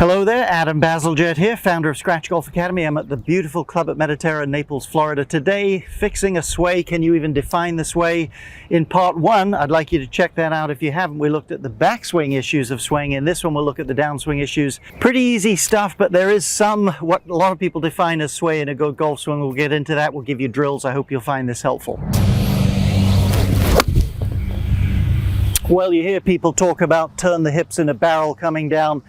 Hello there, Adam Bazalgette here, founder of Scratch Golf Academy. I'm at the beautiful club at Mediterra in Naples, Florida today, fixing a sway. Can you even define the sway? In part one, I'd like you to check that out if you haven't. We looked at the backswing issues of swing. In this one, we'll look at the downswing issues. Pretty easy stuff, but there is some, what a lot of people define as sway in a good golf swing. We'll get into that. We'll give you drills. I hope you'll find this helpful. Well, you hear people talk about turn the hips in a barrel coming down.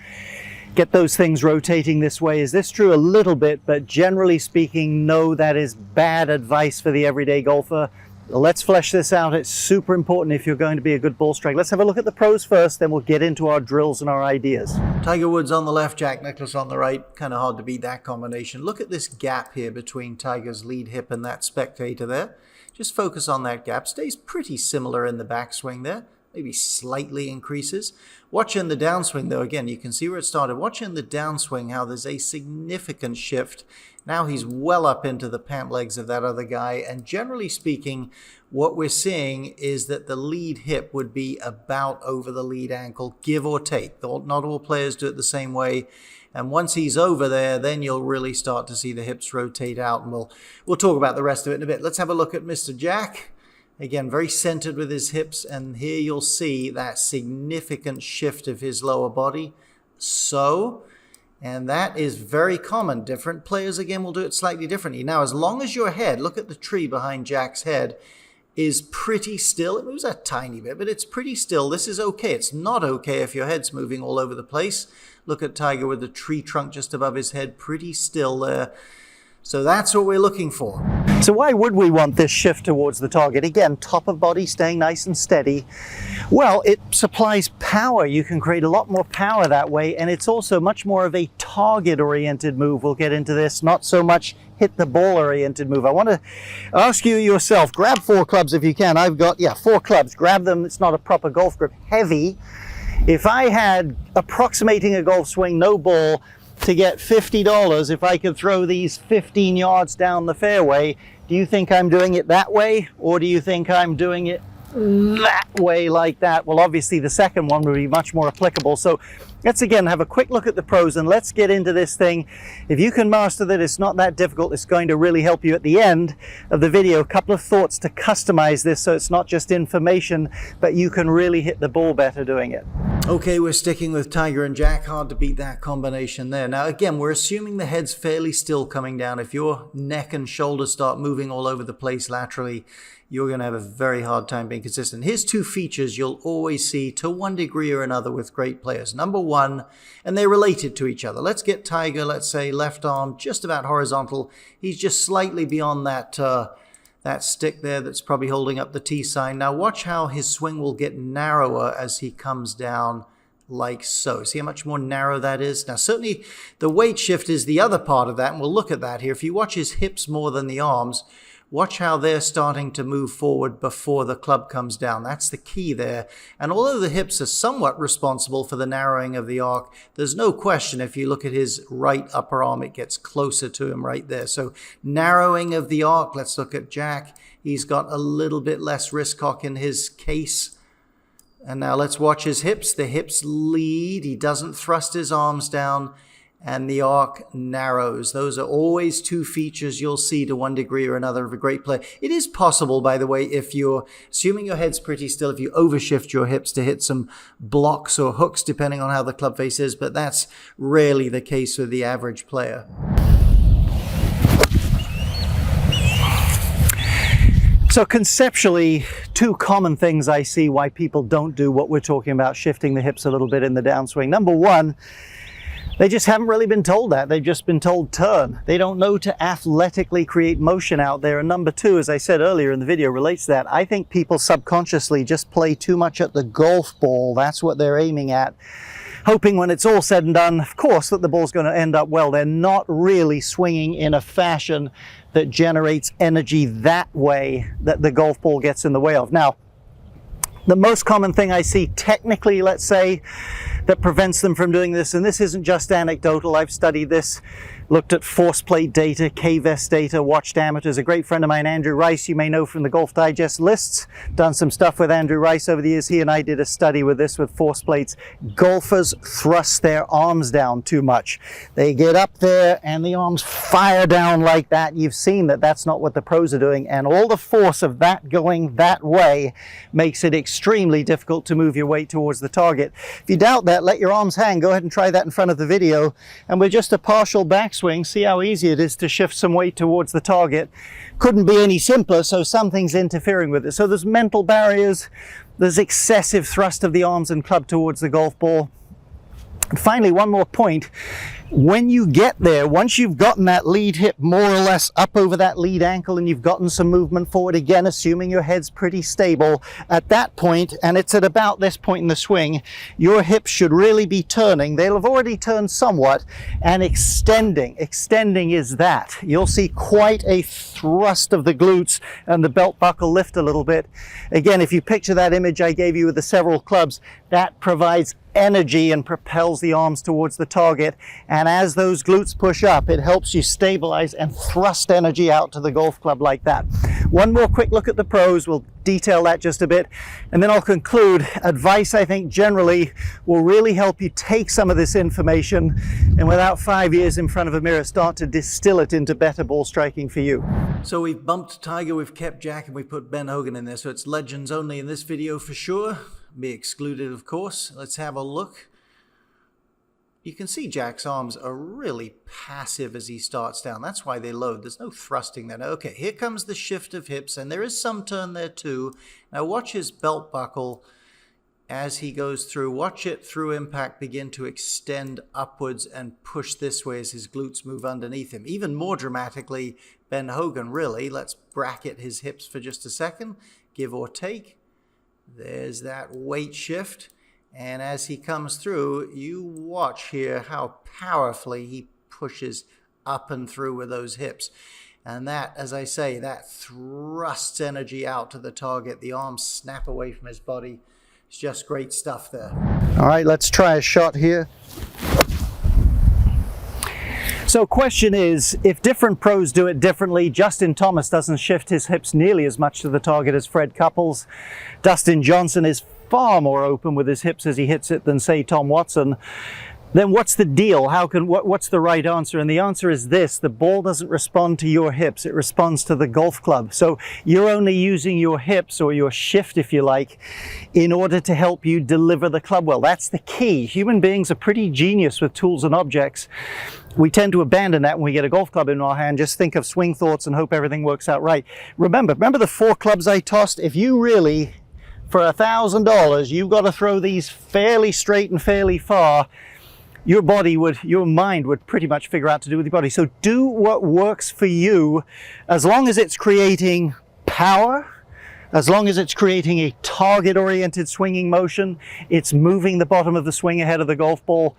Get those things rotating this way. Is this true? A little bit, but generally speaking, no, that is bad advice for the everyday golfer. Let's flesh this out. It's super important if you're going to be a good ball striker. Let's have a look at the pros first, then we'll get into our drills and our ideas. Tiger Woods on the left, Jack Nicklaus on the right. Kind of hard to beat that combination. Look at this gap here between Tiger's lead hip and that spectator there. Just focus on that gap. Stays pretty similar in the backswing there. Maybe slightly increases. Watch in the downswing though, again, you can see where it started. Watch in the downswing how there's a significant shift. Now he's well up into the pant legs of that other guy. And generally speaking, what we're seeing is that the lead hip would be about over the lead ankle, give or take. Not all players do it the same way. And once he's over there, then you'll really start to see the hips rotate out. And we'll talk about the rest of it in a bit. Let's have a look at Mr. Jack. Again, very centered with his hips, and here you'll see that significant shift of his lower body. And that is very common. Different players, again, will do it slightly differently. Now, as long as your head, look at the tree behind Jack's head, is pretty still. It moves a tiny bit, but it's pretty still. This is okay. It's not okay if your head's moving all over the place. Look at Tiger with the tree trunk just above his head, pretty still there. So that's what we're looking for. So why would we want this shift towards the target? Again, top of body staying nice and steady. Well, it supplies power. You can create a lot more power that way, and it's also much more of a target-oriented move. We'll get into this, not so much hit the ball-oriented move. I want to ask you yourself, grab 4 clubs if you can. I've got, 4 clubs. Grab them. It's not a proper golf grip. Heavy. If I had approximating a golf swing, no ball, to get $50 if I could throw these 15 yards down the fairway, do you think I'm doing it that way, or do you think I'm doing it that way like that? Well, obviously the second one would be much more applicable. So let's again have a quick look at the pros and let's get into this thing. If you can master that, it's not that difficult. It's going to really help you at the end of the video. A couple of thoughts to customize this so it's not just information, but you can really hit the ball better doing it. Okay, we're sticking with Tiger and Jack. Hard to beat that combination there. Now again, we're assuming the head's fairly still coming down. If your neck and shoulders start moving all over the place laterally, you're going to have a very hard time being consistent. Here's 2 features you'll always see to one degree or another with great players. Number one, and they're related to each other. Let's get Tiger, let's say left arm just about horizontal. He's just slightly beyond that stick there that's probably holding up the T sign. Now watch how his swing will get narrower as he comes down like so. See how much more narrow that is? Now certainly the weight shift is the other part of that, and we'll look at that here. If you watch his hips more than the arms, watch how they're starting to move forward before the club comes down. That's the key there. And although the hips are somewhat responsible for the narrowing of the arc, there's no question if you look at his right upper arm, it gets closer to him right there. So narrowing of the arc, let's look at Jack. He's got a little bit less wrist cock in his case. And now let's watch his hips. The hips lead. He doesn't thrust his arms down. And the arc narrows. Those are always 2 features you'll see to one degree or another of a great player. It is possible, by the way, if you're assuming your head's pretty still, if you overshift your hips to hit some blocks or hooks, depending on how the club face is, but that's rarely the case with the average player. So conceptually, 2 common things I see why people don't do what we're talking about, shifting the hips a little bit in the downswing. Number one, they just haven't really been told that. They've just been told turn. They don't know to athletically create motion out there. And number 2, as I said earlier in the video, relates to that. I think people subconsciously just play too much at the golf ball. That's what they're aiming at, hoping when it's all said and done, of course, that the ball's going to end up well. They're not really swinging in a fashion that generates energy that way that the golf ball gets in the way of. Now, the most common thing I see technically, let's say, that prevents them from doing this. And this isn't just anecdotal. I've studied this, looked at force plate data, K-Vest data, watched amateurs. A great friend of mine, Andrew Rice, you may know from the Golf Digest lists, done some stuff with Andrew Rice over the years. He and I did a study with this with force plates. Golfers thrust their arms down too much. They get up there and the arms fire down like that. You've seen that that's not what the pros are doing, and all the force of that going that way makes it extremely difficult to move your weight towards the target. If you doubt that, let your arms hang. Go ahead and try that in front of the video, and with just a partial backswing, see how easy it is to shift some weight towards the target. Couldn't be any simpler, so something's interfering with it. So there's mental barriers, there's excessive thrust of the arms and club towards the golf ball. And finally, one more point. When you get there, once you've gotten that lead hip more or less up over that lead ankle and you've gotten some movement forward, again, assuming your head's pretty stable, at that point, and it's at about this point in the swing, your hips should really be turning. They'll have already turned somewhat and extending. Extending is that. You'll see quite a thrust of the glutes and the belt buckle lift a little bit. Again, if you picture that image I gave you with the several clubs, that provides energy and propels the arms towards the target, and as those glutes push up, it helps you stabilize and thrust energy out to the golf club like that. One more quick look at the pros. We'll detail that just a bit, and then I'll conclude. Advice, I think, generally will really help you take some of this information and without 5 years in front of a mirror, start to distill it into better ball striking for you. So we've bumped Tiger, we've kept Jack, and we've put Ben Hogan in there, so it's legends only in this video for sure. Be excluded, of course. Let's have a look. You can see Jack's arms are really passive as he starts down. That's why they load. There's no thrusting there. Okay, here comes the shift of hips, and there is some turn there too. Now watch his belt buckle as he goes through. Watch it through impact begin to extend upwards and push this way as his glutes move underneath him. Even more dramatically, Ben Hogan, really. Let's bracket his hips for just a second, give or take. There's that weight shift, and as he comes through, you watch here how powerfully he pushes up and through with those hips. And that, as I say, that thrusts energy out to the target. The arms snap away from his body. It's just great stuff there. All right, let's try a shot here. So question is, if different pros do it differently, Justin Thomas doesn't shift his hips nearly as much to the target as Fred Couples. Dustin Johnson is far more open with his hips as he hits it than, say, Tom Watson. Then what's the deal? What's the right answer? And the answer is this: the ball doesn't respond to your hips, it responds to the golf club. So you're only using your hips, or your shift if you like, in order to help you deliver the club well. That's the key. Human beings are pretty genius with tools and objects. We tend to abandon that when we get a golf club in our hand. Just think of swing thoughts and hope everything works out right. Remember the 4 clubs I tossed? If you really, for $1,000, you've got to throw these fairly straight and fairly far, your mind would pretty much figure out to do with your body. So do what works for you, as long as it's creating power, as long as it's creating a target-oriented swinging motion, it's moving the bottom of the swing ahead of the golf ball.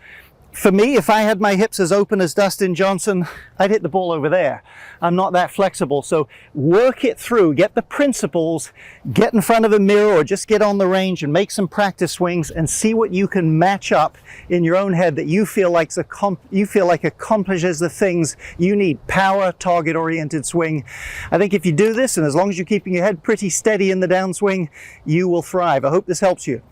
For me, if I had my hips as open as Dustin Johnson, I'd hit the ball over there. I'm not that flexible. So work it through, get the principles, get in front of a mirror or just get on the range and make some practice swings and see what you can match up in your own head that you feel like accomplishes the things you need. Power, target-oriented swing. I think if you do this, and as long as you're keeping your head pretty steady in the downswing, you will thrive. I hope this helps you.